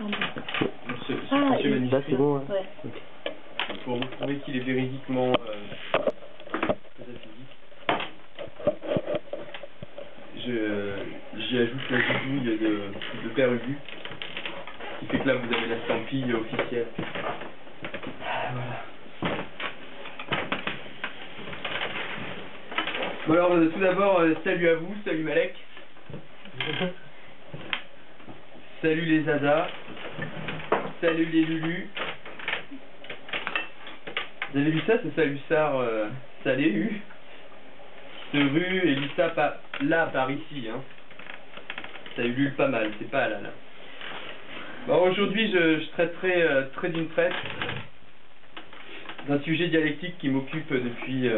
Monsieur Magnifique. Là, c'est bon, hein. Ouais. Pour vous prouver qu'il est véridiquement pataphysique, j'y ajoute la bidouille de Père Ubu, qui fait que là vous avez la stampille officielle. Voilà. Bon alors tout d'abord, salut à vous, salut Malek. Salut les Zaza. Salut les Lulu. Vous avez vu ça, c'est Salussard Saléhu. Ce rue et Lissa là par ici. Hein. Ça ulule pas mal, c'est pas là. Bon, aujourd'hui je traiterai très d'une traite d'un sujet dialectique qui m'occupe depuis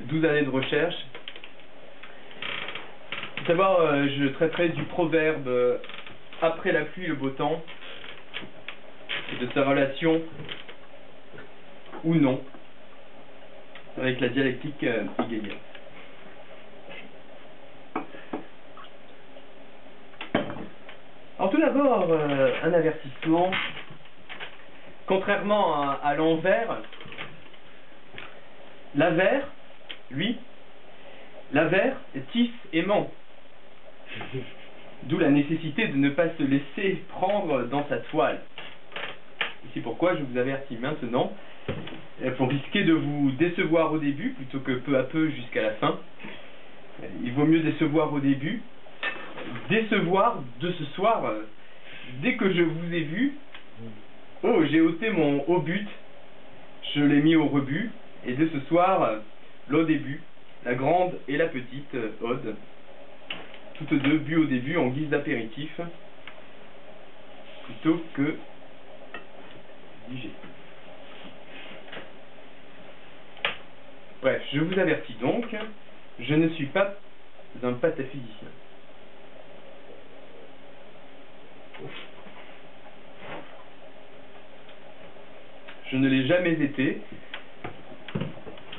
12 années de recherche. Faut savoir, je traiterai du proverbe après la pluie le beau temps et de sa relation ou non avec la dialectique hegelienne. Alors tout d'abord, un avertissement. Contrairement à l'envers, l'avers, lui, l'avers tisse et ment. D'où la nécessité de ne pas se laisser prendre dans sa toile. C'est pourquoi je vous avertis maintenant, pour risquer de vous décevoir au début, plutôt que peu à peu jusqu'à la fin. Il vaut mieux décevoir au début. Décevoir de ce soir, dès que je vous ai vu, oh, j'ai ôté mon haut but, je l'ai mis au rebut, et dès ce soir, l'au début, la grande et la petite ode, toutes deux bues au début en guise d'apéritif, plutôt que digestif. Bref, je vous avertis donc, je ne suis pas un pataphysicien. Je ne l'ai jamais été.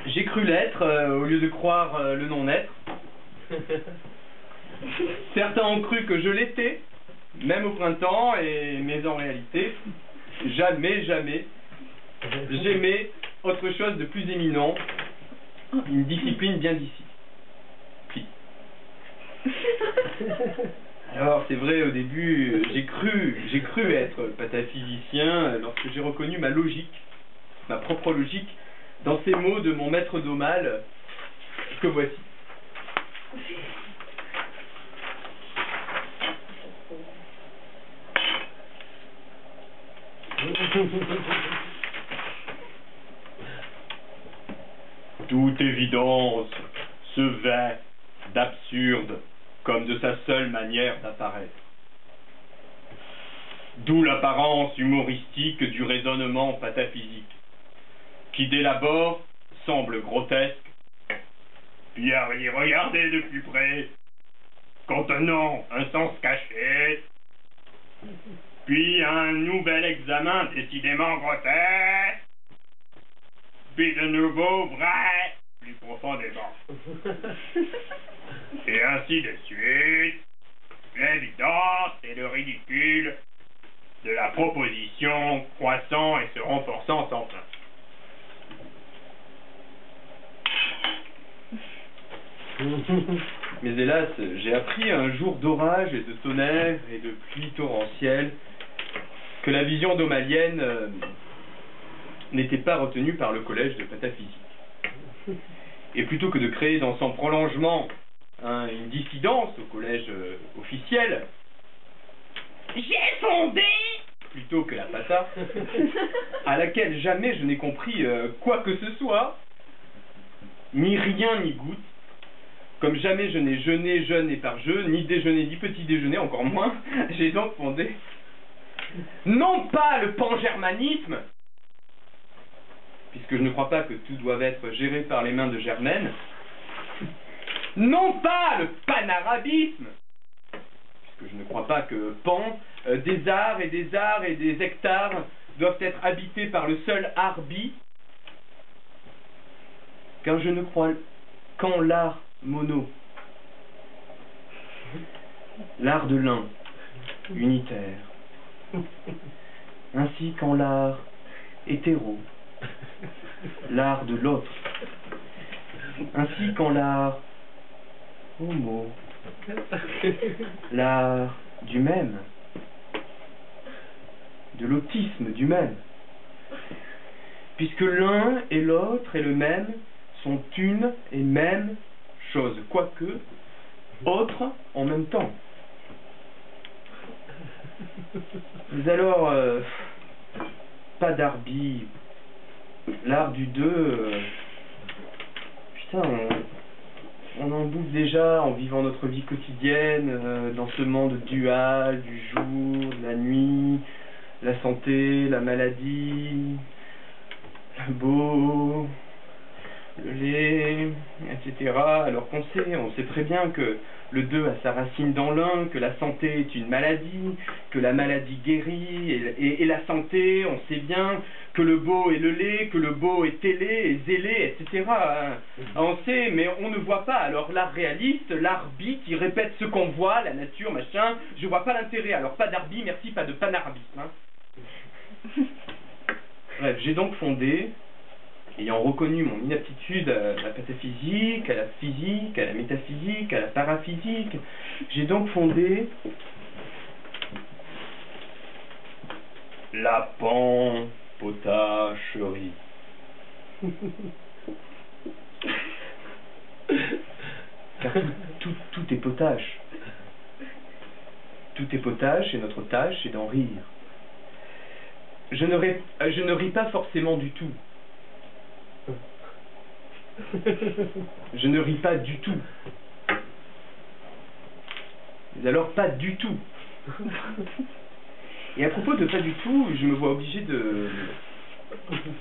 J'ai cru l'être au lieu de croire le non-être. Certains ont cru que je l'étais, même au printemps, mais en réalité, jamais, j'aimais autre chose de plus éminent, une discipline bien d'ici. Alors c'est vrai, au début, j'ai cru être pataphysicien lorsque j'ai reconnu ma logique, ma propre logique, dans ces mots de mon maître d'Aumale, que voici. Toute évidence se vêt d'absurde comme de sa seule manière d'apparaître. D'où l'apparence humoristique du raisonnement pataphysique, qui dès l'abord semble grotesque, puis à y regarder de plus près, contenant un sens caché, puis un nouvel examen décidément grotesque, puis de nouveau vrai, plus profondément. Et ainsi de suite, l'évidence et le ridicule de la proposition croissant et se renforçant sans fin. Mais hélas, j'ai appris un jour d'orage et de tonnerre et de pluie torrentielle que la vision d'aumalienne n'était pas retenue par le collège de pataphysique. Et plutôt que de créer dans son prolongement une dissidence au collège officiel, j'ai fondé, plutôt que la pata, à laquelle jamais je n'ai compris quoi que ce soit, ni rien ni goutte, comme jamais je n'ai jeûné, jeûne et par jeu, ni déjeuné, ni petit déjeuner, encore moins, j'ai donc fondé, non pas le pangermanisme, puisque je ne crois pas que tout doive être géré par les mains de Germaine, non pas le panarabisme, puisque je ne crois pas que Pan, des arts et des hectares doivent être habités par le seul arbi, car je ne crois qu'en l'art mono, l'art de l'un, unitaire, ainsi qu'en l'art hétéro, l'art de l'autre, ainsi qu'en l'art homo, l'art du même, de l'autisme du même, puisque l'un et l'autre et le même sont une et même chose, quoique autre en même temps. Mais alors, pas d'arbitre, l'art du deux, putain, on en bouffe déjà en vivant notre vie quotidienne, dans ce monde dual, du jour, de la nuit, la santé, la maladie, le beau, le lait, etc. Alors qu'on sait, on sait très bien que le 2 a sa racine dans l'un, que la santé est une maladie, que la maladie guérit, et la santé, on sait bien que le beau est le lait, que le beau est télé, et zélé, etc. On sait, mais on ne voit pas. Alors l'art réaliste, l'art bi qui répète ce qu'on voit, la nature, machin, je vois pas l'intérêt. Alors pas d'arbi, merci, pas de panarabisme. Hein. Bref, j'ai donc fondé, ayant reconnu mon inaptitude à la pataphysique, à la physique, à la métaphysique, à la paraphysique, j'ai donc fondé la panpotacherie. Car tout est potage. Tout est potage et notre tâche est d'en rire. Je ne ris pas forcément du tout. Je ne ris pas du tout. Mais alors pas du tout. Et à propos de pas du tout, je me vois obligé de...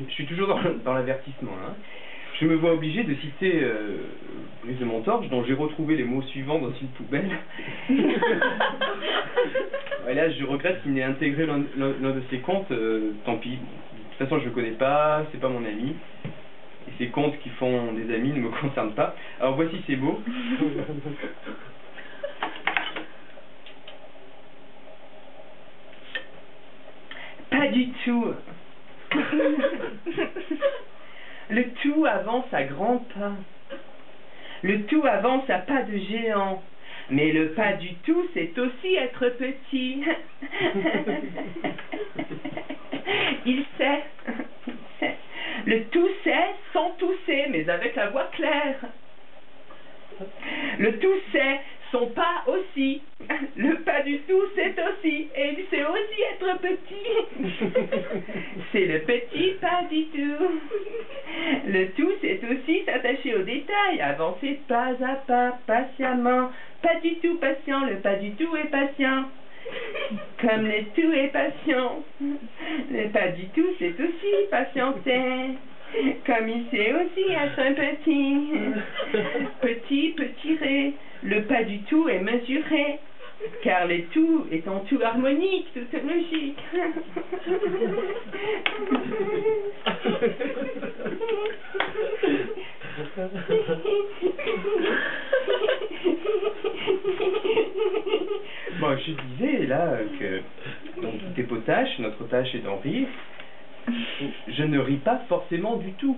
Je suis toujours dans l'avertissement, hein. Je me vois obligé de citer Brise de Montorge, dont j'ai retrouvé les mots suivants dans une poubelle. Et là, je regrette qu'il n'ait intégré l'un de ses contes, tant pis. De toute façon, je ne le connais pas, c'est pas mon ami. Et ces contes qui font des amis ne me concernent pas. Alors voici ces mots. Pas du tout. Le tout avance à grands pas. Le tout avance à pas de géant. Mais le pas du tout, c'est aussi être petit. Il sait. Le tout sait sans tousser, mais avec la voix claire. Le tout sait son pas aussi. Le pas du tout, c'est aussi. Et il sait aussi être petit. C'est le petit pas du tout. Le tout, c'est aussi s'attacher aux détails, avancer pas à pas, patiemment. Pas du tout patient, le pas du tout est patient. Comme le tout est patient. Le pas du tout, c'est aussi patienter. Comme il sait aussi être un petit. Petit peut tirer. Le pas du tout est mesuré. Car le tout étant tout harmonique, tout logique. Bon, je disais là que donc, tout est potache, notre tâche est d'en rire. Je ne ris pas forcément du tout.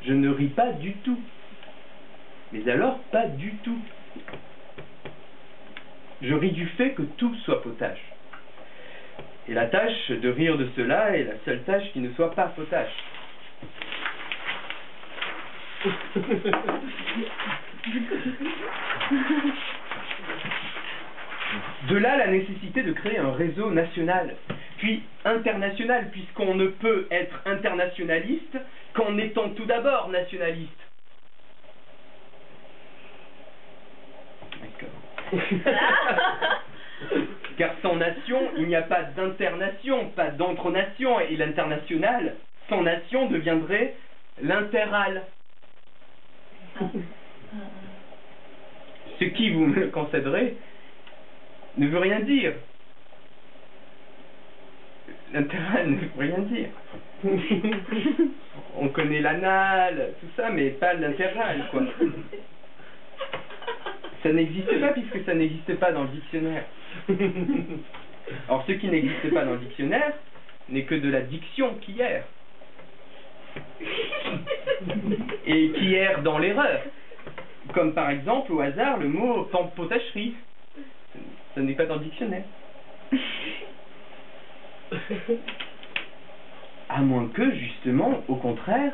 Je ne ris pas du tout. Mais alors, pas du tout. Je ris du fait que tout soit potache. Et la tâche de rire de cela est la seule tâche qui ne soit pas potache. De là la nécessité de créer un réseau national, puis international, puisqu'on ne peut être internationaliste qu'en étant tout d'abord nationaliste. Car sans nation, il n'y a pas d'internation, pas d'entre-nation, et l'international, sans nation, deviendrait l'interal. Ce qui, vous me le concéderez, ne veut rien dire. L'interal ne veut rien dire. On connaît l'anal, tout ça, mais pas l'interal, quoi. Ça n'existe pas puisque ça n'existe pas dans le dictionnaire. Or, ce qui n'existe pas dans le dictionnaire n'est que de la diction qui erre. Et qui erre dans l'erreur. Comme par exemple, au hasard, le mot potacherie. Ce n'est pas dans le dictionnaire. À moins que, justement, au contraire,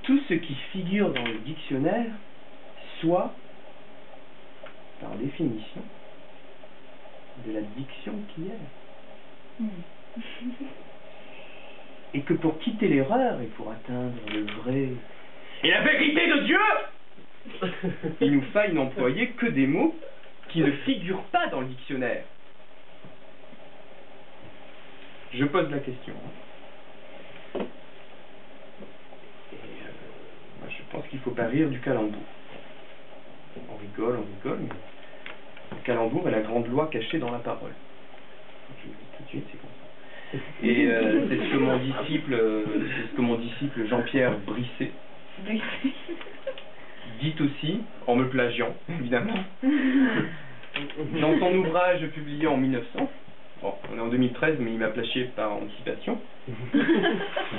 tout ce qui figure dans le dictionnaire soit, par définition, de la diction qui erre. Et que pour quitter l'erreur et pour atteindre le vrai et la vérité de Dieu, il nous faille n'employer que des mots qui ne figurent pas dans le dictionnaire. Je pose la question. Moi, je pense qu'il ne faut pas rire du calembour. On rigole, mais le calembour est la grande loi cachée dans la parole. Je vous le dis tout de suite, c'est comme ça. Et c'est ce que mon disciple Jean-Pierre Brisset dit aussi, en me plagiant, évidemment, dans son ouvrage publié en 1900. Bon, on est en 2013, mais il m'a plagié par anticipation.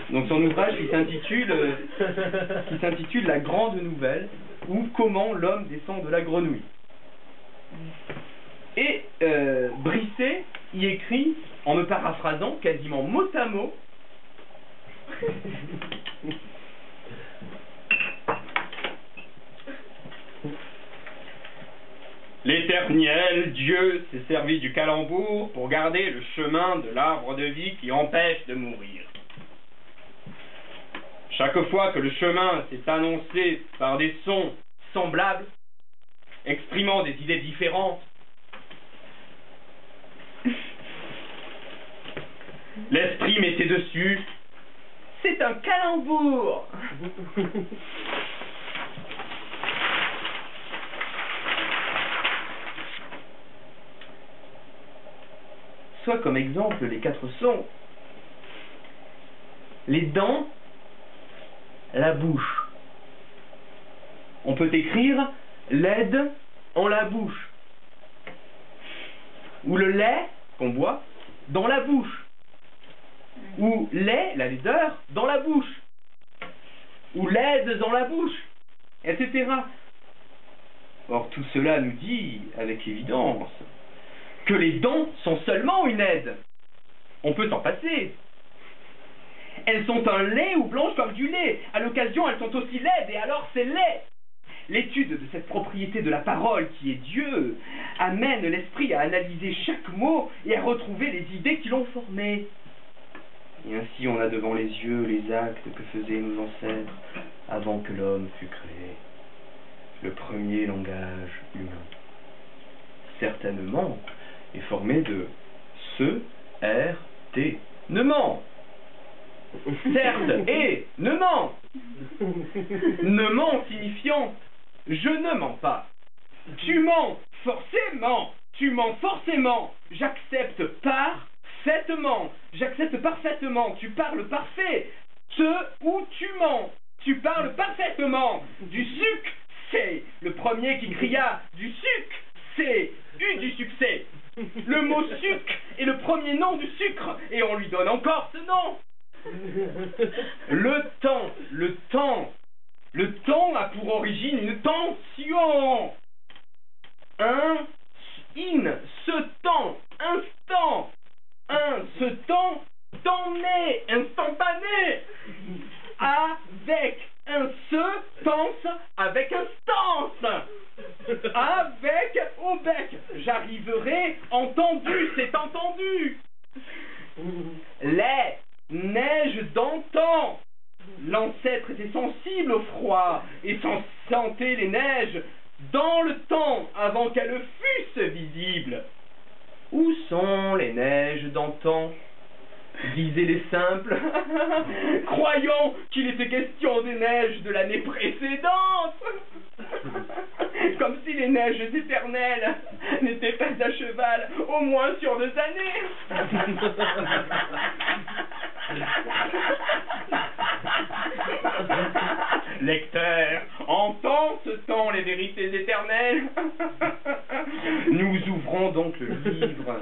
Donc son ouvrage qui s'intitule La Grande Nouvelle, ou Comment l'homme descend de la grenouille. Et Brisset y écrit, en me paraphrasant quasiment mot à mot, l'Éternel Dieu s'est servi du calembour pour garder le chemin de l'arbre de vie qui empêche de mourir. Chaque fois que le chemin s'est annoncé par des sons semblables, exprimant des idées différentes, l'esprit mettait dessus « C'est un calembour !» Soit comme exemple les 4 sons, les dents, la bouche. On peut écrire l'aide en la bouche, ou le lait qu'on boit dans la bouche, ou lait, la laideur, dans la bouche, ou l'aide dans la bouche, etc. Or tout cela nous dit avec évidence que les dents sont seulement une aide. On peut s'en passer. Elles sont un lait ou blanches comme du lait. À l'occasion, elles sont aussi laides, et alors c'est lait. L'étude de cette propriété de la parole qui est Dieu amène l'esprit à analyser chaque mot et à retrouver les idées qui l'ont formé. Et ainsi on a devant les yeux les actes que faisaient nos ancêtres avant que l'homme fût créé. Le premier langage humain. Certainement est formé de se, r, t, ne ment. Certes, et ne ment. Ne ment signifiant je ne mens pas. Tu mens forcément. Tu mens forcément. J'accepte parfaitement. J'accepte parfaitement. Tu parles parfait. Où tu mens. Tu parles parfaitement. Du succès. Le premier qui cria du succès. Eu du succès. Le mot sucre est le premier nom du sucre, et on lui donne encore ce nom. Le temps a pour origine une tension. Ce temps, instant. Ce temps, temps né, instantané. Avec un se, pense, avec instance. Avec au bec, j'arriverai entendu, c'est entendu. Les neiges d'antan. L'ancêtre était sensible au froid et sentait les neiges dans le temps avant qu'elles fussent visibles. Où sont les neiges d'antan? Disaient les simples, croyant qu'il était question des neiges de l'année précédente. Comme si les neiges éternelles n'étaient pas à cheval au moins sur 2 années. Lecteur, entends ce temps les vérités éternelles. Nous ouvrons donc le livre